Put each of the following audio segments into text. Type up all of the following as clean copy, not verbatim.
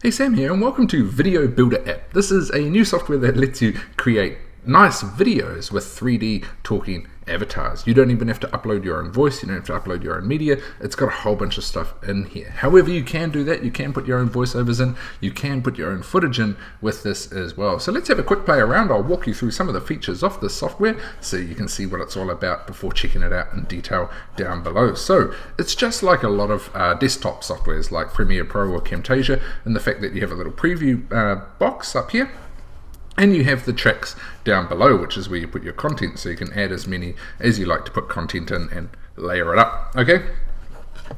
Hey, Sam here, and welcome to VideoBuilder app. This is a new software that lets you create nice videos with 3D talking avatars. You don't even have to upload your own voice, you don't have to upload your own media. It's got a whole bunch of stuff in here. However, you can do that. You can put your own voiceovers in, you can put your own footage in with this as well. So let's have a quick play around. I'll walk you through some of the features of this software so you can see what it's all about before checking it out in detail down below. So it's just like a lot of desktop softwares like Premiere Pro or Camtasia, and the fact that you have a little preview box up here. And you have the tracks down below, which is where you put your content, so you can add as many as you like to put content in and layer it up. Okay,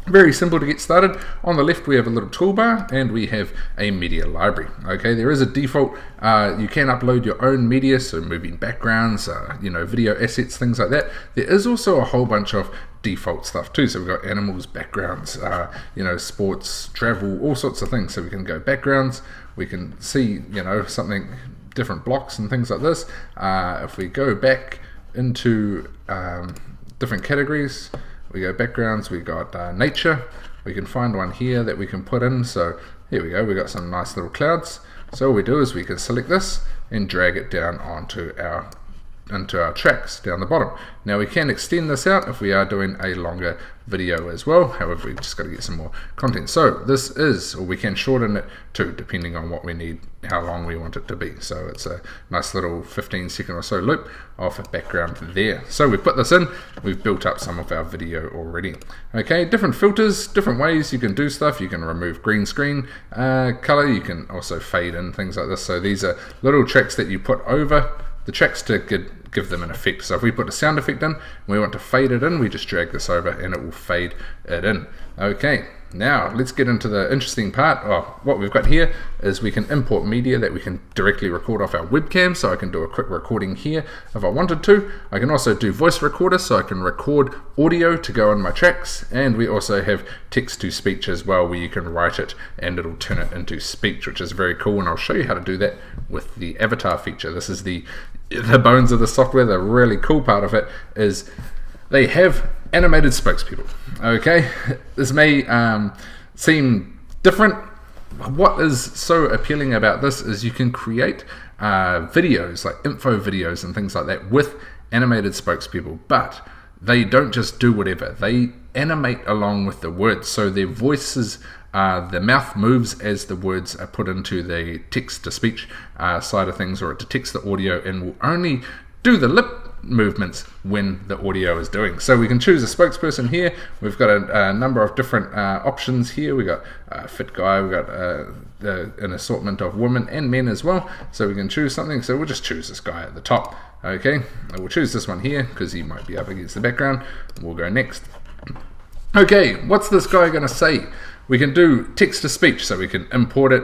very simple to get started. On the left we have a little toolbar and we have a media library. Okay, there is a default, you can upload your own media, so moving backgrounds, video assets, things like that. There is also a whole bunch of default stuff too, so we've got animals, backgrounds, sports, travel, all sorts of things. So we can go backgrounds, we can see something, different blocks and things like this. If we go back into different categories, we go backgrounds, we got nature, we can find one here that we can put in. So here we go, we got some nice little clouds. So all we do is we can select this and drag it down onto into our tracks down the bottom. Now we can extend this out if we are doing a longer video as well. However, we've just got to get some more content. So this is, or we can shorten it too, depending on what we need, how long we want it to be. So it's a nice little 15-second or so loop of a background there. So we put this in, we've built up some of our video already. Okay, different filters, different ways you can do stuff. You can remove green screen color, you can also fade in, things like this. So these are little tracks that you put over the tracks to give them an effect. So if we put a sound effect in and we want to fade it in, we just drag this over and it will fade it in. Okay, now let's get into the interesting part. What we've got here is we can import media that we can directly record off our webcam. So I can do a quick recording here if I wanted to. I can also do voice recorder, so I can record audio to go on my tracks. And we also have text to speech as well, where you can write it and it'll turn it into speech, which is very cool. And I'll show you how to do that with the avatar feature. This is the bones of the software. The really cool part of it is they have animated spokespeople. Okay, this may seem different. What is so appealing about this is you can create videos, like info videos and things like that, with animated spokespeople, but they don't just do whatever. They animate along with the words, so their voices, the mouth moves as the words are put into the text-to-speech side of things, or it detects the audio and will only do the lip movements when the audio is doing. So we can choose a spokesperson here. We've got a number of different options here. We got a fit guy, we got an assortment of women and men as well. So we can choose something. So we'll just choose this guy at the top. Okay, and we'll choose this one here because he might be up against the background. We'll go next. Okay, what's this guy going to say? We can do text to speech, so we can import it,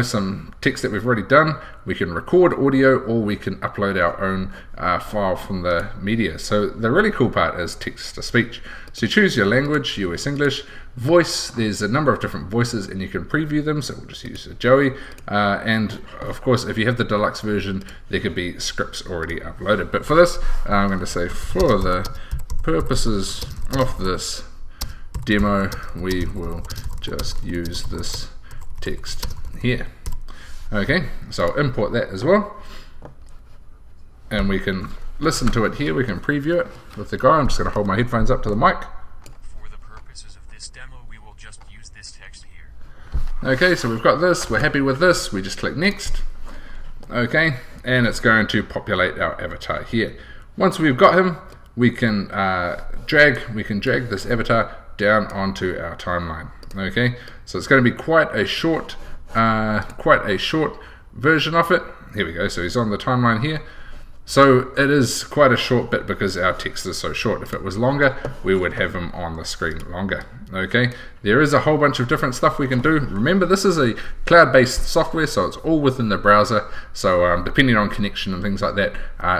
some text that we've already done. We can record audio, or we can upload our own file from the media. So the really cool part is text to speech. So you choose your language, US English. Voice, there's a number of different voices and you can preview them. So we'll just use Joey. And of course, if you have the deluxe version, there could be scripts already uploaded. But for this, I'm going to say, for the purposes of this demo, we will just use this text here. Okay, so I'll import that as well, and we can listen to it here. We can preview it with the guy. I'm just going to hold my headphones up to the mic. For the purposes of this demo, we will just use this text here. Okay, so we've got this, we're happy with this, we just click next. Okay, and it's going to populate our avatar here. Once we've got him, we can drag this avatar down onto our timeline. Okay, so it's going to be quite a short version of it. Here we go. So he's on the timeline here. So it is quite a short bit because our text is so short. If it was longer, we would have him on the screen longer. Okay, there is a whole bunch of different stuff we can do. Remember, this is a cloud-based software, so it's all within the browser. So depending on connection and things like that,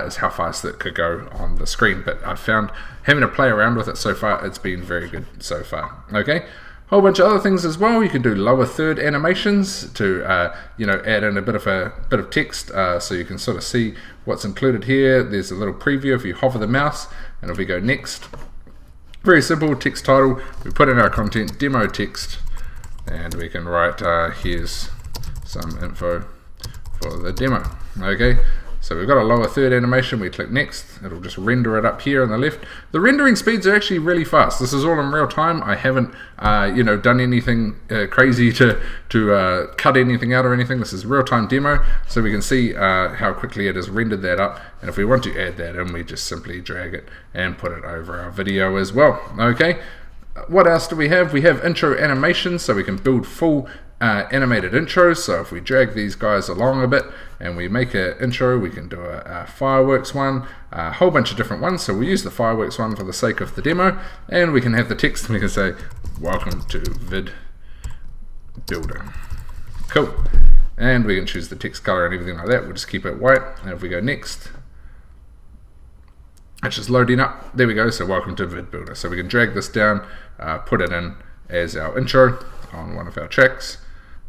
is how fast it could go on the screen. But I've found having to play around with it so far, it's been very good so far. Okay. Whole bunch of other things as well. You can do lower third animations to add in a bit of text, so you can sort of see what's included here. There's a little preview if you hover the mouse, and if we go next, very simple text title. We put in our content, demo text and we can write here's some info for the demo. Okay, so we've got a lower third animation. We click next, it'll just render it up here on the left. The rendering speeds are actually really fast. This is all in real time. I haven't done anything crazy to cut anything out or anything. This is real time demo, so we can see how quickly it has rendered that up. And if we want to add that in, we just simply drag it and put it over our video as well. Okay, what else do we have? We have intro animations, so we can build full animated intros. So if we drag these guys along a bit and we make an intro, we can do a fireworks one, a whole bunch of different ones. So we use the fireworks one for the sake of the demo, and we can have the text and we can say welcome to VideoBuilder. Cool. And we can choose the text color and everything like that. We'll just keep it white, and if we go next, it's just loading up. There we go. So welcome to VideoBuilder. So we can drag this down, put it in as our intro on one of our tracks.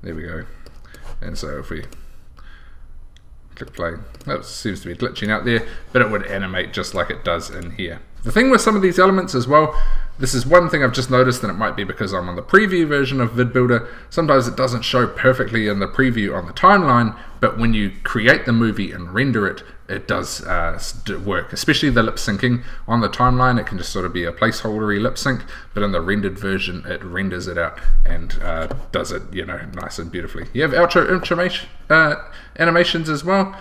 There we go. And so if we click play, that seems to be glitching out there, but it would animate just like it does in here. The thing with some of these elements as well, this is one thing I've just noticed, and it might be because I'm on the preview version of VideoBuilder. Sometimes it doesn't show perfectly in the preview on the timeline, but when you create the movie and render it, it does work, especially the lip syncing. On the timeline, it can just sort of be a placeholdery lip sync, but in the rendered version, it renders it out and does it, nice and beautifully. You have outro animations as well,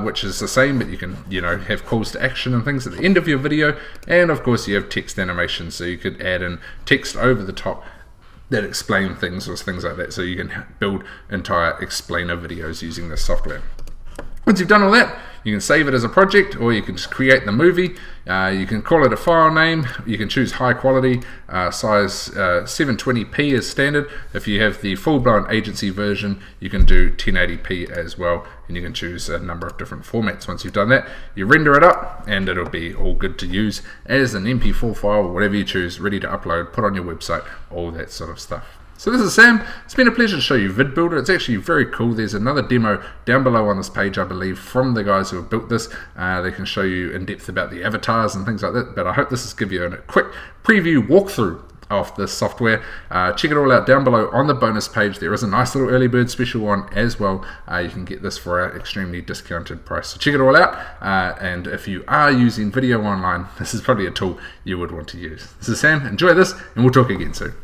which is the same, but you can, have calls to action and things at the end of your video. And of course, you have text animations, so you could add in text over the top that explain things or things like that. So you can build entire explainer videos using this software. Once you've done all that, you can save it as a project, or you can just create the movie. You can call it a file name. You can choose high quality, size 720p is standard. If you have the full-blown agency version, you can do 1080p as well, and you can choose a number of different formats. Once you've done that, you render it up, and it'll be all good to use as an MP4 file, whatever you choose, ready to upload, put on your website, all that sort of stuff. So this is Sam. It's been a pleasure to show you VideoBuilder. It's actually very cool. There's another demo down below on this page, I believe, from the guys who have built this. They can show you in depth about the avatars and things like that, but I hope this has given you a quick preview walkthrough of this software. Check it all out down below on the bonus page. There is a nice little early bird special one as well. You can get this for an extremely discounted price. So check it all out, and if you are using video online, this is probably a tool you would want to use. This is Sam. Enjoy this, and we'll talk again soon.